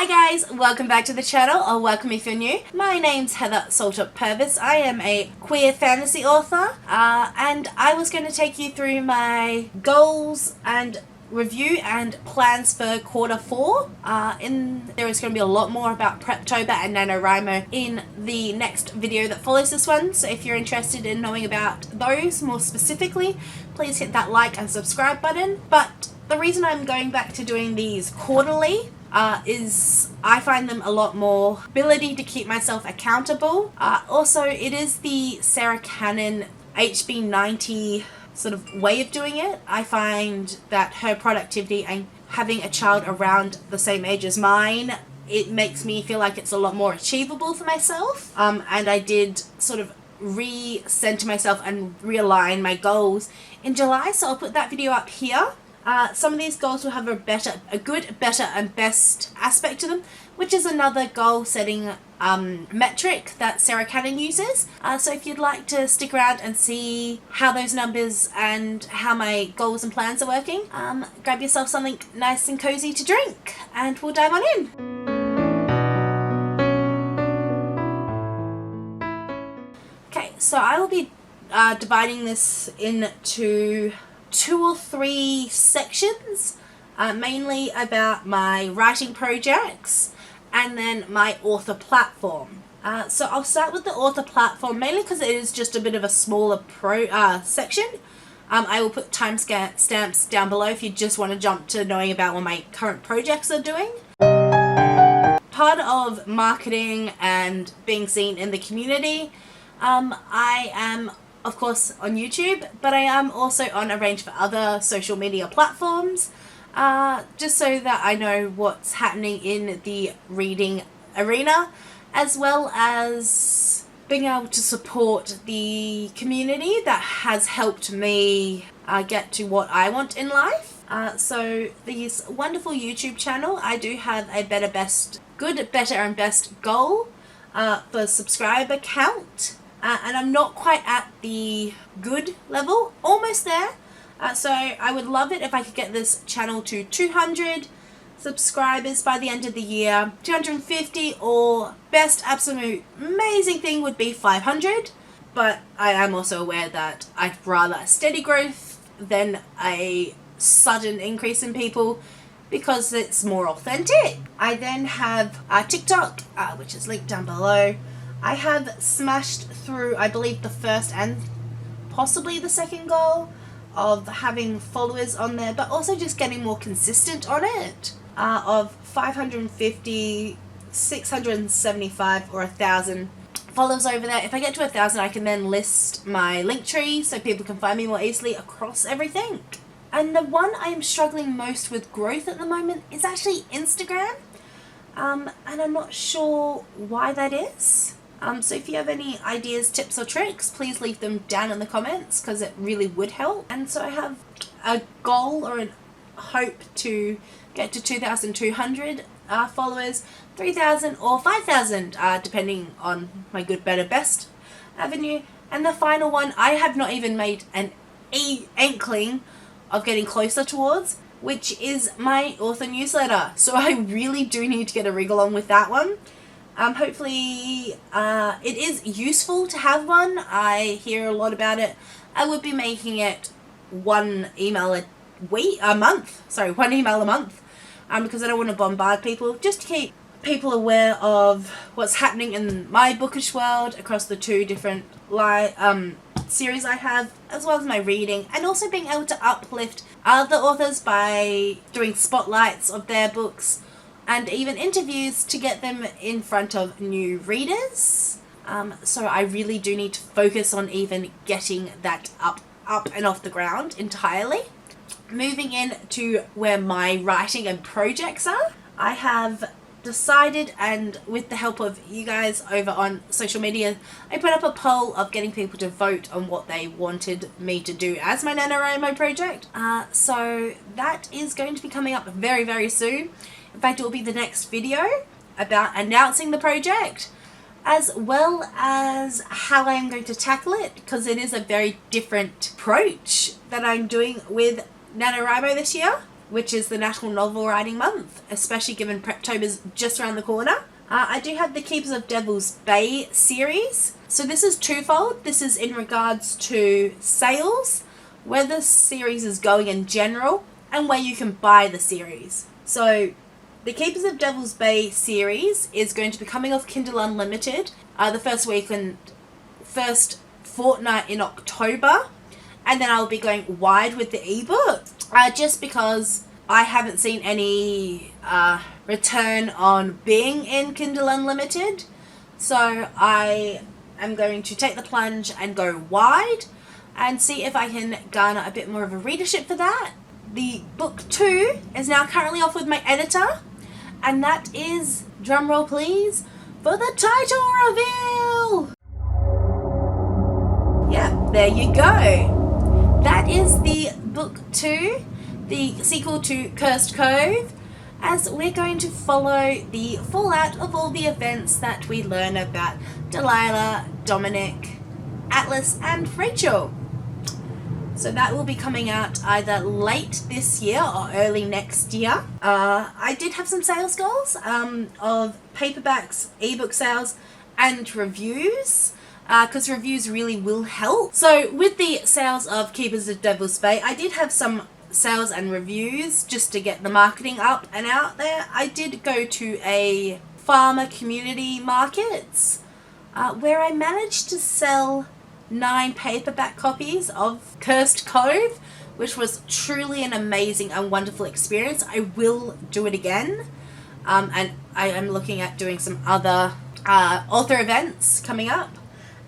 Hi guys, welcome back to the channel, or welcome if you're new. My name's Heather Salter Purvis. I am a queer fantasy author, and I was going to take you through my goals and review and plans for quarter 4. There is going to be a lot more about Preptober and NaNoWriMo in the next video that follows this one, so if you're interested in knowing about those more specifically, please hit that like and subscribe button. But the reason I'm going back to doing these quarterly is I find them a lot more ability to keep myself accountable. Also, it is the Sarah Cannon HB90 sort of way of doing it. I find that her productivity and having a child around the same age as mine, it makes me feel like it's a lot more achievable for myself. And I did sort of re-center myself and realign my goals in July, so I'll put that video up here. Some of these goals will have a good, better, and best aspect to them, which is another goal setting metric that Sarah Cannon uses. So if you'd like to stick around and see how those numbers and how my goals and plans are working, grab yourself something nice and cozy to drink, and we'll dive on in. Okay, so I will be dividing this into 2 or 3 sections, mainly about my writing projects and then my author platform. So I'll start with the author platform, mainly because it is just a bit of a smaller section. I will put timestamps down below if you just want to jump to knowing about what my current projects are doing. Part of marketing and being seen in the community, I am of course on YouTube, but I am also on a range of other social media platforms, just so that I know what's happening in the reading arena, as well as being able to support the community that has helped me get to what I want in life. So this wonderful YouTube channel, I do have a good, better, and best goal for subscriber count. And I'm not quite at the good level, almost there. So I would love it if I could get this channel to 200 subscribers by the end of the year, 250, or best absolute amazing thing would be 500. But I am also aware that I'd rather a steady growth than a sudden increase in people, because it's more authentic. I then have TikTok, which is linked down below. I have smashed through, I believe, the first and possibly the second goal of having followers on there, but also just getting more consistent on it, of 550, 675, or 1,000 followers over there. If I get to 1,000, I can then list my link tree so people can find me more easily across everything. And the one I am struggling most with growth at the moment is actually Instagram, and I'm not sure why that is. So if you have any ideas, tips, or tricks, please leave them down in the comments, because it really would help. And so I have a goal or a hope to get to 2,200 followers, 3,000 or 5,000, depending on my good, better, best avenue. And the final one, I have not even made an inkling of getting closer towards, which is my author newsletter. So I really do need to get a wriggle on with that one. Hopefully it is useful to have one. I hear a lot about it. I would be making it one email a month, because I don't want to bombard people, just to keep people aware of what's happening in my bookish world across the 2 different series I have, as well as my reading, and also being able to uplift other authors by doing spotlights of their books and even interviews to get them in front of new readers. So I really do need to focus on even getting that up and off the ground entirely. Moving in to where my writing and projects are, I have decided, and with the help of you guys over on social media, I put up a poll of getting people to vote on what they wanted me to do as my NaNoWriMo project. So that is going to be coming up very, very soon. In fact, it will be the next video about announcing the project, as well as how I am going to tackle it, because it is a very different approach that I'm doing with NaNoWriMo this year. which is the National Novel Writing Month, especially given Preptober's just around the corner. I do have the Keepers of Devil's Bay series. So this is twofold. This is in regards to sales, where the series is going in general, and where you can buy the series. So the Keepers of Devil's Bay series is going to be coming off Kindle Unlimited the first fortnight in October, and then I'll be going wide with the ebook just because I haven't seen any return on being in Kindle Unlimited. So I am going to take the plunge and go wide and see if I can garner a bit more of a readership for that. The book 2 is now currently off with my editor, and that is, drumroll please, for the title reveal! Yeah, there you go. That is the book 2, the sequel to Cursed Cove, as we're going to follow the fallout of all the events that we learn about Delilah, Dominic, Atlas, and Rachel. So that will be coming out either late this year or early next year. I did have some sales goals of paperbacks, ebook sales, and reviews, because reviews really will help. So with the sales of Keepers of Devil's Bay, I did have some sales and reviews just to get the marketing up and out there. I did go to a farmer community markets where I managed to sell 9 paperback copies of Cursed Cove, which was truly an amazing and wonderful experience. I will do it again, and I am looking at doing some other author events coming up.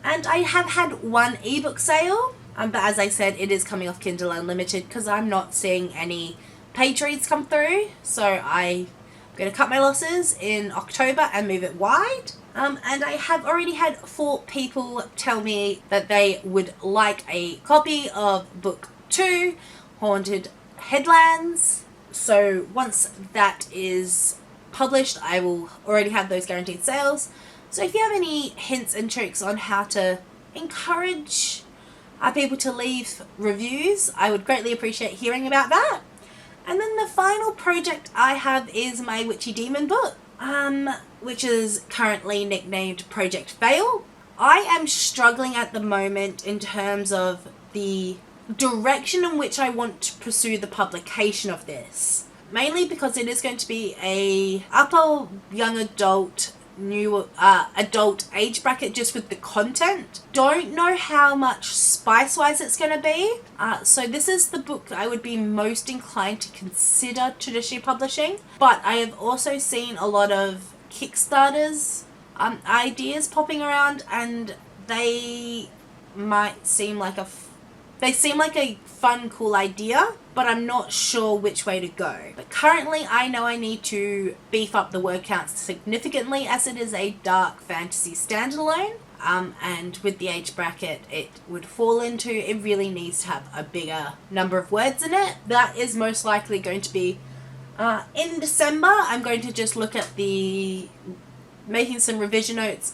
And I have had 1 ebook sale, but as I said, it is coming off Kindle Unlimited because I'm not seeing any page reads come through, so I'm going to cut my losses in October and move it wide. And I have already had 4 people tell me that they would like a copy of book 2, Haunted Headlands. So once that is published, I will already have those guaranteed sales. So if you have any hints and tricks on how to encourage people to leave reviews, I would greatly appreciate hearing about that. And then the final project I have is my Witchy Demon book, which is currently nicknamed Project Fail. I am struggling at the moment in terms of the direction in which I want to pursue the publication of this. Mainly because it is going to be a upper young adult, new adult age bracket just with the content. Don't know how much spice-wise it's going to be. So this is the book I would be most inclined to consider traditionally publishing. But I have also seen a lot of Kickstarters ideas popping around, and they might seem like a fun, cool idea, but I'm not sure which way to go. But currently I know I need to beef up the word count significantly, as it is a dark fantasy standalone, and with the age bracket it would fall into, it really needs to have a bigger number of words in it. That is most likely going to be in December. I'm going to just look at making some revision notes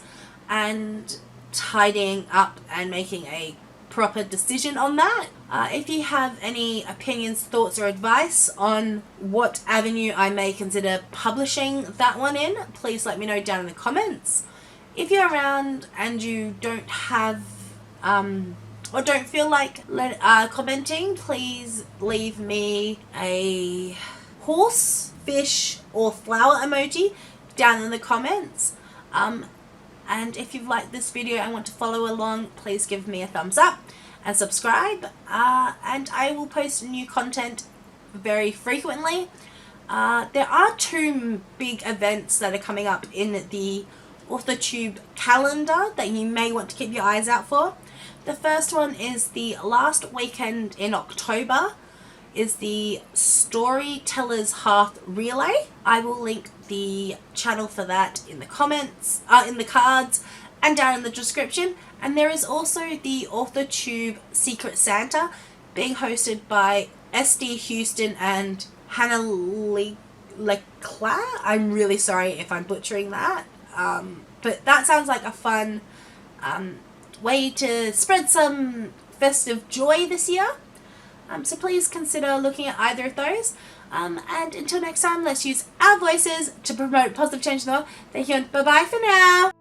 and tidying up and making a proper decision on that. If you have any opinions, thoughts, or advice on what avenue I may consider publishing that one in, please let me know down in the comments. If you're around and you don't have or don't feel like commenting, please leave me a horse, fish, or flower emoji down in the comments. And if you've liked this video and want to follow along, please give me a thumbs up and subscribe. And I will post new content very frequently. There are 2 big events that are coming up in the AuthorTube calendar that you may want to keep your eyes out for. The first one is the last weekend in October, is the Storyteller's Hearth Relay. I will link the channel for that in the comments, in the cards, and down in the description. And there is also the AuthorTube Secret Santa being hosted by SD Houston and Hannah Leclerc. I'm really sorry if I'm butchering that. But that sounds like a fun way to spread some festive joy this year. So please consider looking at either of those. And until next time, let's use our voices to promote positive change in the world. Thank you and bye-bye for now.